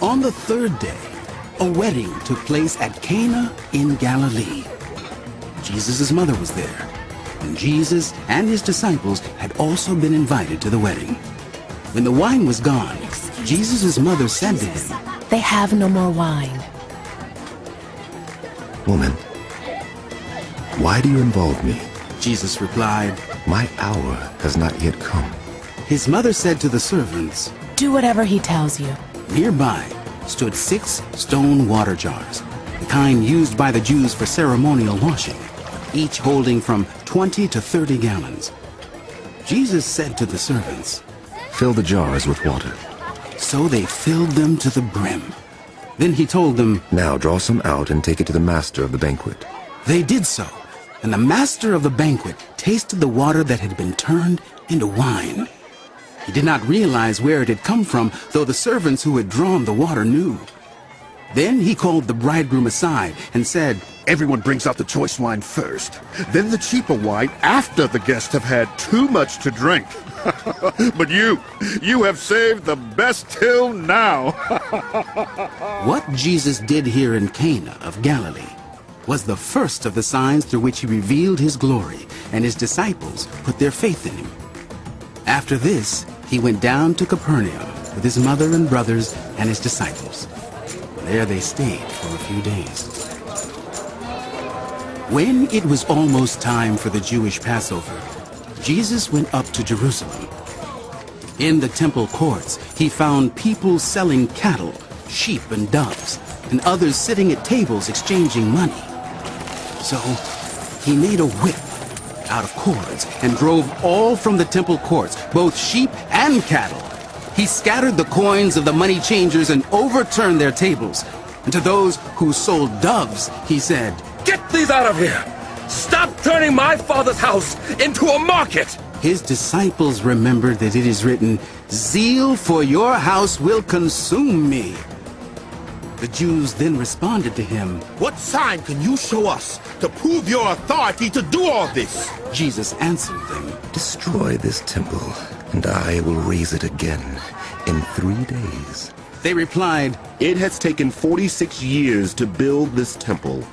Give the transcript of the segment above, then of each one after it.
On the third day, a wedding took place at Cana in Galilee. Jesus' mother was there, and Jesus and his disciples had also been invited to the wedding. When the wine was gone, Jesus' mother said to him, "They have no more wine." Woman, why do you involve me? Jesus replied. My hour has not yet come. His mother said to the servants, "Do whatever he tells you." Nearby stood 6 stone water jars, the kind used by the Jews for ceremonial washing, each holding from 20 to 30 gallons. Jesus said to the servants, Fill the jars with water. So they filled them to the brim. Then he told them, Now draw some out and take it to the master of the banquet. They did so, and the master of the banquet tasted the water that had been turned into wine. He did not realize where it had come from, though the servants who had drawn the water knew. Then he called the bridegroom aside and said, Everyone brings out the choice wine first, then the cheaper wine after the guests have had too much to drink. But you have saved the best till now. What Jesus did here in Cana of Galilee was the first of the signs through which he revealed his glory, and his disciples put their faith in him. After this, he went down to Capernaum with his mother and brothers and his disciples. There they stayed for a few days. When it was almost time for the Jewish Passover, Jesus went up to Jerusalem. In the temple courts, he found people selling cattle, sheep, and doves, and others sitting at tables exchanging money. So he made a whip out of cords and drove all from the temple courts, both sheep and cattle. He scattered the coins of the money changers and overturned their tables. And to those who sold doves, he said, Get these out of here! Stop turning my father's house into a market! His disciples remembered that it is written, Zeal for your house will consume me. The Jews then responded to him, What sign can you show us to prove your authority to do all this? Jesus answered them, Destroy this temple, and I will raise it again in 3 days. They replied, It has taken 46 years to build this temple,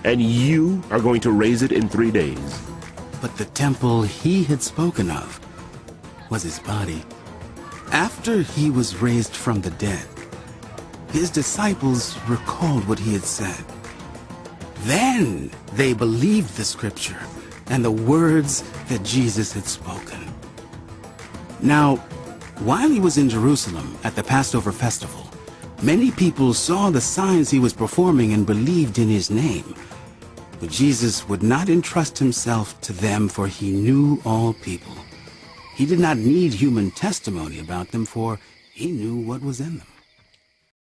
and you are going to raise it in 3 days. But the temple he had spoken of was his body. After he was raised from the dead, his disciples recalled what he had said. Then they believed the scripture and the words that Jesus had spoken. Now, while he was in Jerusalem at the Passover festival, many people saw the signs he was performing and believed in his name. But Jesus would not entrust himself to them, for he knew all people. He did not need human testimony about them, for he knew what was in them.